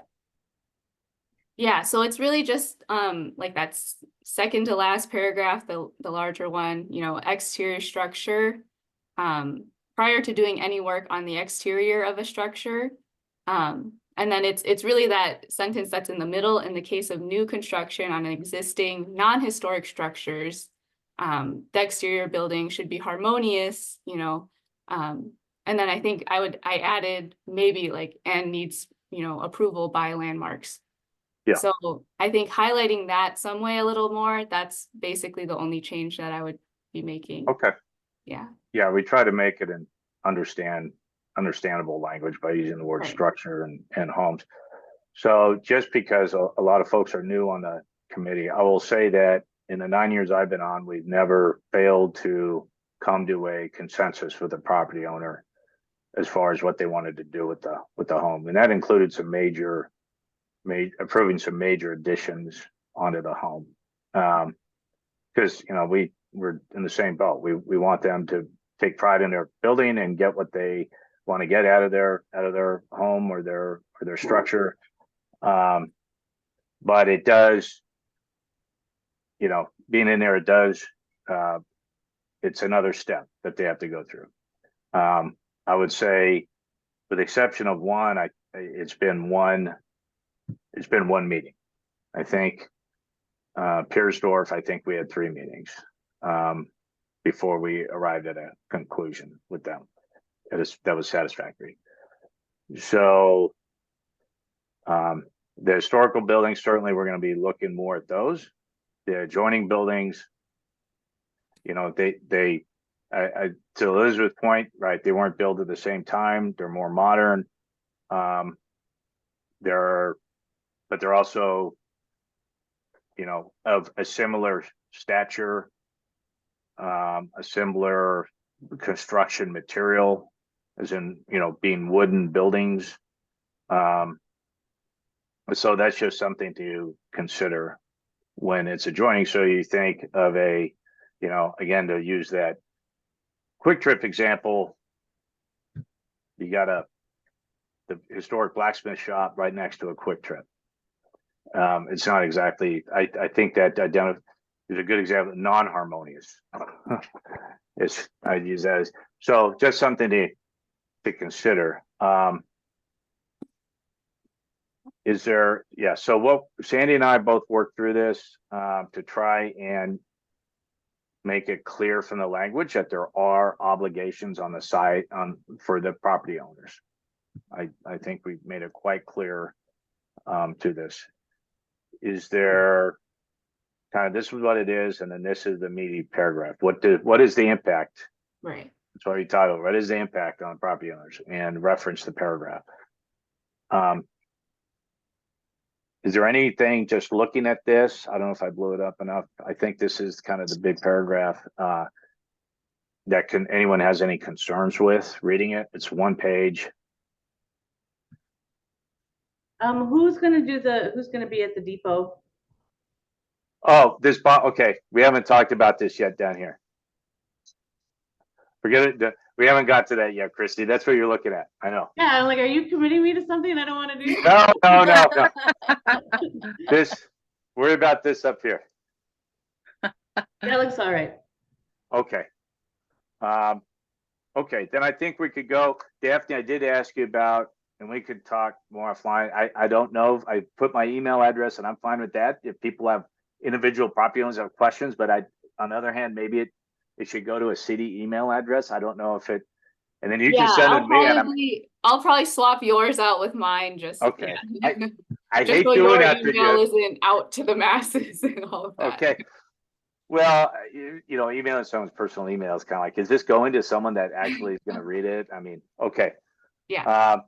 Yeah, so it's really just like that's second to last paragraph, the larger one, you know, exterior structure. Prior to doing any work on the exterior of a structure. And then it's really that sentence that's in the middle. In the case of new construction on existing non-historic structures, the exterior building should be harmonious, you know. And then I think I added maybe like, and needs, you know, approval by landmarks. Yeah. So I think highlighting that some way a little more, that's basically the only change that I would be making. Okay. Yeah. Yeah, we try to make it an understandable language by using the word Right. structure and homes. So just because a lot of folks are new on the committee, I will say that in the 9 years I've been on, we've never failed to come to a consensus with the property owner as far as what they wanted to do with the home. And that included approving some major additions onto the home. Because, you know, we're in the same boat. We want them to take pride in their building and get what they want to get out of their home or their structure. But it does, you know, being in there, it does, it's another step that they have to go through. I would say, with the exception of one, it's been one meeting. I think Piersdorf, I think we had 3 meetings before we arrived at a conclusion with them. That was satisfactory. So the historical buildings, certainly we're going to be looking more at those. The adjoining buildings, you know, to Elizabeth's point, right, they weren't built at the same time. They're more modern. But they're also of a similar stature, a similar construction material, as in, being wooden buildings. So that's just something to consider when it's adjoining. So you think of again, to use that Quick Trip example, you got the historic blacksmith shop right next to a Quick Trip. It's not exactly, I think that is a good example of non-harmonious. I'd use that as, so just something to consider. So what Sandy and I both worked through this to try and make it clear from the language that there are obligations on the site for the property owners. I think we've made it quite clear to this. Is there kind of, this is what it is, and then this is the meaty paragraph. What is the impact? Right. That's what you title. What is the impact on property owners? And reference the paragraph. Is there anything, just looking at this, I don't know if I blew it up enough. I think this is kind of the big paragraph that anyone has any concerns with reading it. It's one page. Who's gonna be at the depot? Oh, okay. We haven't talked about this yet down here. Forget it. We haven't got to that yet, Christy. That's what you're looking at. I know. Yeah, I'm like, are you committing me to something I don't want to do? No. Worry about this up here. That looks all right. Okay. Okay, then I think we could go. Daphne, I did ask you about, and we could talk more offline. I don't know. I put my email address, and I'm fine with that. If people have individual property owners have questions, but on the other hand, maybe it should go to a city email address. I don't know if it, and then you can send it to me. I'll probably swap yours out with mine. Just okay. Yeah. I just hate so doing your that to email you. isn't out to the masses and all of that. Okay. Well, emailing someone's personal email is kind of like, is this going to someone that actually is going to read it? I mean, okay. Yeah.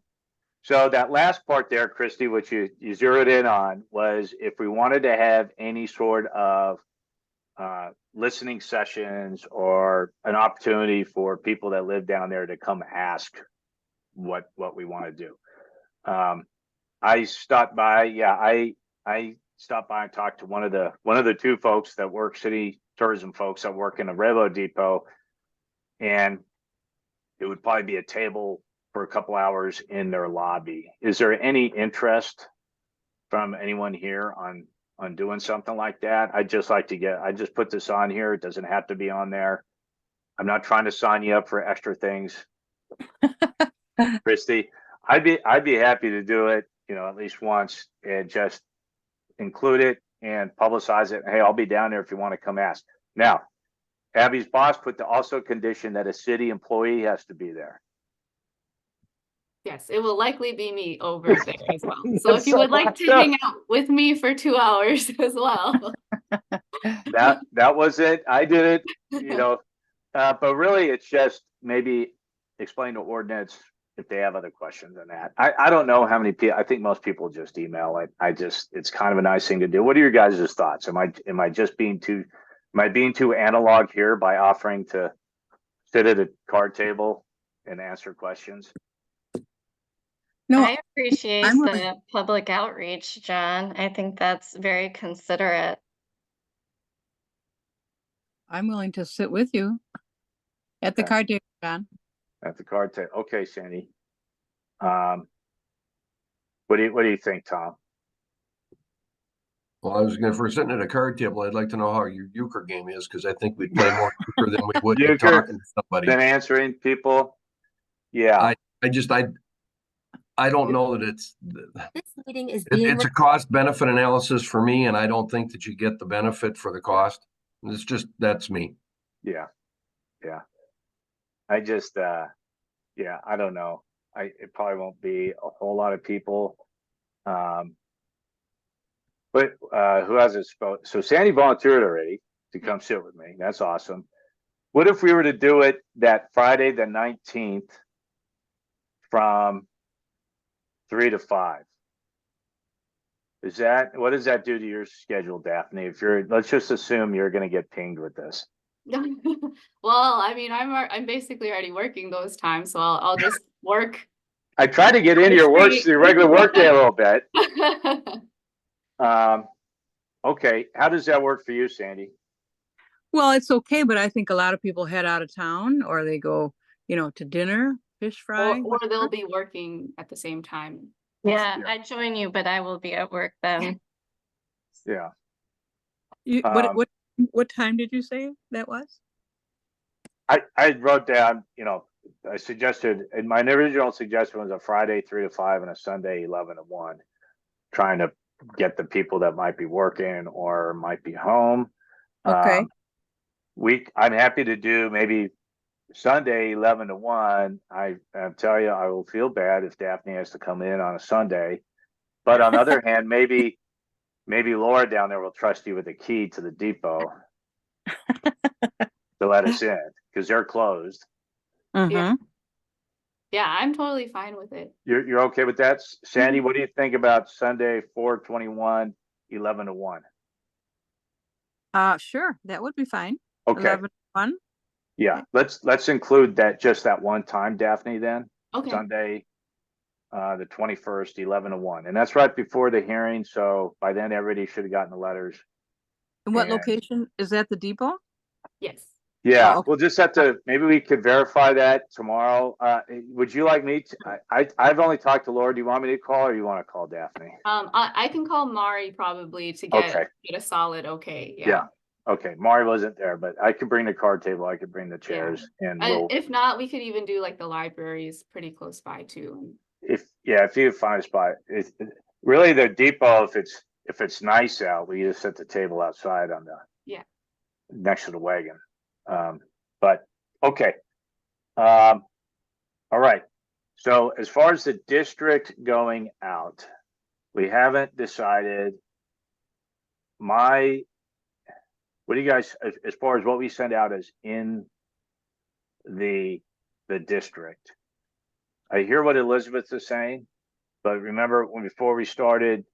So that last part there, Christy, which you zeroed in on, was if we wanted to have any sort of listening sessions or an opportunity for people that live down there to come ask what we want to do. I stopped by. Yeah, I stopped by and talked to one of the two folks that work, city tourism folks that work in a railroad depot, and it would probably be a table for a couple hours in their lobby. Is there any interest from anyone here on doing something like that? I just put this on here. It doesn't have to be on there. I'm not trying to sign you up for extra things. Christy, I'd be happy to do it, at least once, and just include it and publicize it. Hey, I'll be down there if you want to come ask. Now, Abby's boss put the also condition that a city employee has to be there. Yes, it will likely be me over there as well. So if you would like to hang out with me for 2 hours as well. That was it. I did it, but really it's just maybe explain the ordinance if they have other questions on that. I don't know how many people, I think most people just email it. It's kind of a nice thing to do. What are your guys' thoughts? Am I being too analog here by offering to sit at a card table and answer questions? No, I appreciate I'm the public outreach, John. I think that's very considerate. I'm willing to sit with you at the Okay. card table, John. At the card table. Okay, Sandy. What do you think, Tom? Well, if we're sitting at a card table, I'd like to know how your euchre game is, because I think we'd play more euchre than we would Euchre, talking to somebody. Then answering people. Yeah. I don't know that it's. This meeting is It's a cost benefit analysis for me, and I don't think that you get the benefit for the cost. That's me. Yeah. I just, I don't know. It probably won't be a whole lot of people. But who hasn't spoken? So Sandy volunteered already to come sit with me. That's awesome. What if we were to do it that Friday, the 19th from 3 to 5? What does that do to your schedule, Daphne? Let's just assume you're gonna get pinged with this. Well, I mean, I'm basically already working those times, so I'll just work. I try to get into your regular work day a little bit. Okay, how does that work for you, Sandy? Well, it's okay, but I think a lot of people head out of town or they go, to dinner, fish fry. Or they'll be working at the same time. Yeah, Yeah. I join you, but I will be at work then. Yeah. What time did you say that was? I wrote down, I suggested, and my original suggestion was a Friday 3 to 5 and a Sunday 11 to 1, trying to get the people that might be working or might be home. Okay. I'm happy to do maybe Sunday 11 to 1. I tell you, I will feel bad if Daphne has to come in on a Sunday. But on the other hand, maybe Laura down there will trust you with the key to the depot to let us in because they're closed. Mm-hmm. Yeah, I'm totally fine with it. You're okay with that? Sandy, what do you think about Sunday 4/21, 11 to 1? Sure, that would be fine. Okay. 11 to 1. Yeah, let's include that one time, Daphne, then. Okay. Sunday, the 21st, 11 to 1. And that's right before the hearing, so by then everybody should have gotten the letters. And what And- location? Is that the depot? Yes. Yeah, Oh, okay. we'll just have to, maybe we could verify that tomorrow. Would you like me to, I've only talked to Laura. Do you want me to call or you want to call Daphne? I can call Mari probably to Okay. get a solid okay. Yeah. Okay, Mari wasn't there, but I could bring the card table, I could bring the chairs, and And we'll, if not, we could even do like the libraries pretty close by too. if you find a spot, really the depot, if it's nice out, we just set the table outside on the next to the wagon. But okay. All right. So as far as the district going out, we haven't decided. What do you guys, as far as what we send out as in the district? I hear what Elizabeth is saying, but remember before we started,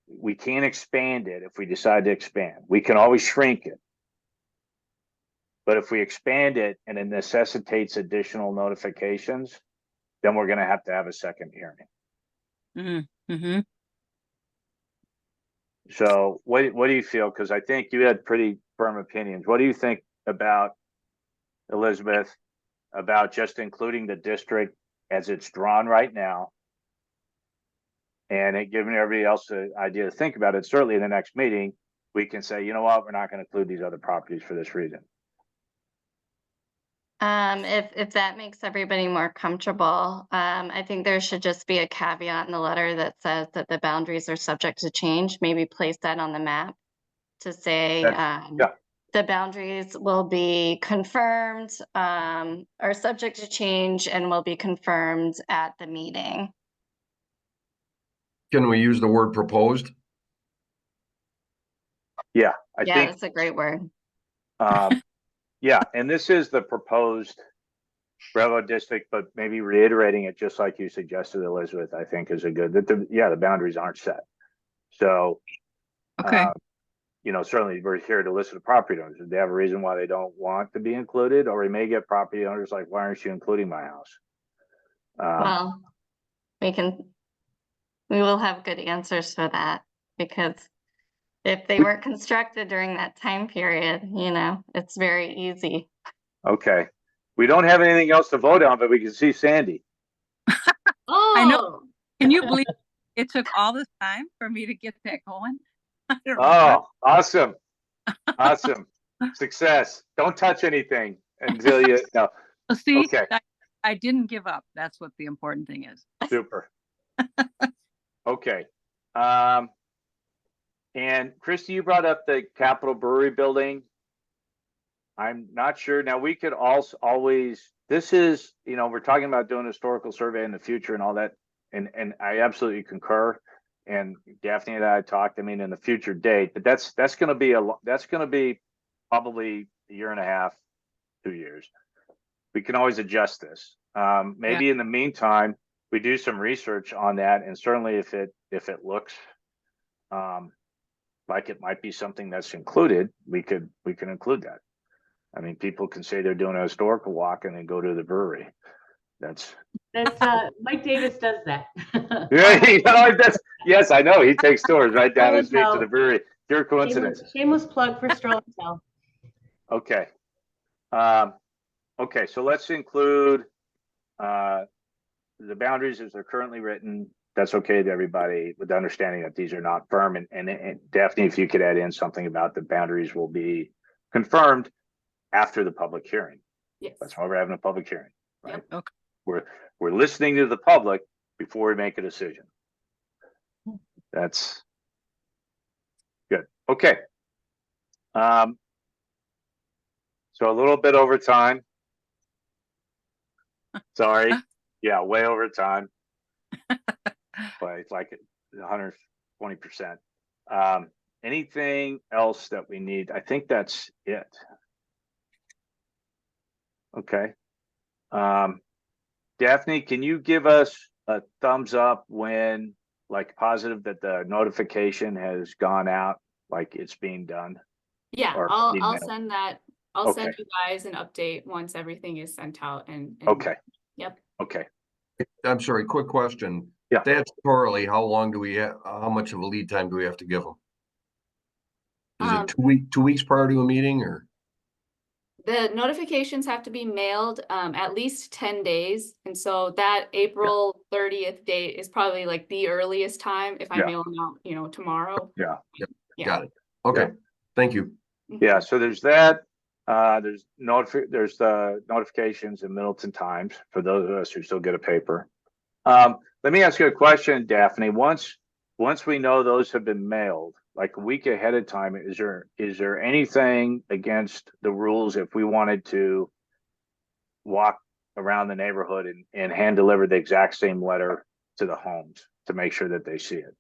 we can't expand it if we decide to expand. We can always shrink it. But if we expand it and it necessitates additional notifications, then we're going to have a second hearing. Mm-hmm. So what do you feel? Because I think you had pretty firm opinions. What do you think about, Elizabeth, about just including the district as it's drawn right now? And it giving everybody else an idea to think about it. Certainly in the next meeting, we can say, you know what, we're not going to include these other properties for this reason. If that makes everybody more comfortable, I think there should just be a caveat in the letter that says that the boundaries are subject to change. Maybe place that on the map to say, the boundaries will be confirmed, are subject to change and will be confirmed at the meeting. Can we use the word proposed? Yeah, I think That's a great word. yeah, and this is the proposed railroad district, but maybe reiterating it just like you suggested, Elizabeth, I think is a good, the boundaries aren't set. So, Okay. Certainly we're here to listen to property owners. Do they have a reason why they don't want to be included? Or we may get property owners like, why aren't you including my house? Well, we will have good answers for that, because if they weren't constructed during that time period, it's very easy. Okay. We don't have anything else to vote on, but we can see Sandy. Oh, I know. Can you believe it took all this time for me to get that going? I don't know. Oh, awesome. Awesome. Success. Don't touch anything until you know. See, Okay. I didn't give up. That's what the important thing is. Super. Okay. And Christy, you brought up the Capitol Brewery building. I'm not sure. Now we could also always, this is, we're talking about doing a historical survey in the future and all that. And I absolutely concur. And Daphne and I talked, in the future date, but that's going to be probably a year and a half, 2 years. We can always adjust this. Maybe in the meantime, we do some research on that. And certainly if it if it looks like it might be something that's included, we can include that. I mean, people can say they're doing a historical walk and then go to the brewery. That's Mike Davis does that. yeah, you know, yes, I know. He takes tours right down the street to the brewery. Pure coincidence. Shameless plug for Stroll and Tell. Okay. Okay, so let's include the boundaries as they're currently written. That's okay to everybody, with the understanding that these are not firm. And Daphne, if you could add in something about the boundaries will be confirmed after the public hearing. Yes. That's why we're having a public hearing, right? Yep. Okay. We're listening to the public before we make a decision. That's good. Okay. So a little bit over time. Sorry. Yeah, way over time. But it's like 120%. Anything else that we need? I think that's it. Okay. Daphne, can you give us a thumbs up when, like, positive that the notification has gone out, like it's being done? Yeah, Or I'll email. send that. I'll Okay. send you guys an update once everything is sent out and Okay. Yep. Okay. I'm sorry, quick question. Yeah. Statutorily, how long do we have, how much of a lead time do we have to give them? Is it 2 weeks prior to a meeting, or? The notifications have to be mailed at least 10 days. And so that April 30th date is probably like the earliest time if I Yeah. mail them out, you know, tomorrow. Yeah. Yeah. Got it. Okay. Yeah. Thank you. Yeah, so there's that. There's the notifications in Middleton Times for those of us who still get a paper. Let me ask you a question, Daphne. Once we know those have been mailed, like a week ahead of time, is there anything against the rules if we wanted to walk around the neighborhood and hand deliver the exact same letter to the homes to make sure that they see it?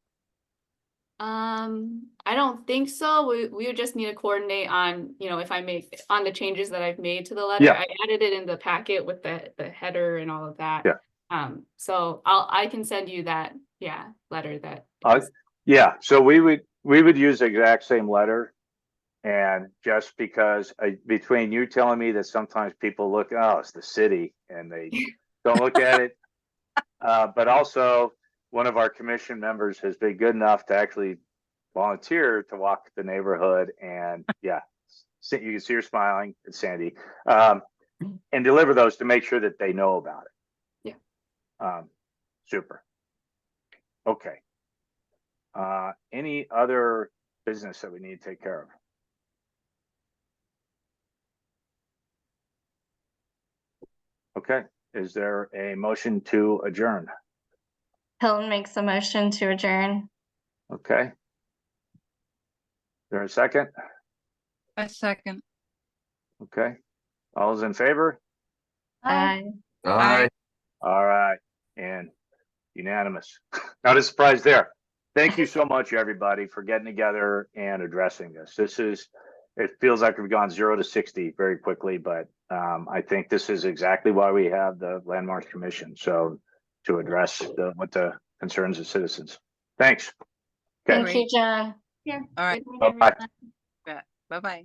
I don't think so. We would just need to coordinate on, you know, if I make on the changes that I've made to the letter. Yeah. I added it in the packet with the header and all of that. Yeah. So I can send you that, letter that. Yeah, so we would use the exact same letter. And just because between you telling me that sometimes people look, oh, it's the city, and they don't look at it. But also one of our commission members has been good enough to actually volunteer to walk the neighborhood, and you can see her smiling. It's Sandy, and deliver those to make sure that they know about it. Yeah. Super. Okay. Any other business that we need to take care of? Okay. Is there a motion to adjourn? Hilton makes a motion to adjourn. Okay. Is there a second? A second. Okay. All those in favor? Aye. Aye. All right. And unanimous. Not a surprise there. Thank you so much, everybody, for getting together and addressing this. It feels like we've gone 0 to 60 very quickly, but I think this is exactly why we have the Landmarks Commission. So to address what the concerns of citizens. Thanks. Okay. Thank you, John. Yeah. All right. Good night, Bye-bye. everyone. Bye-bye.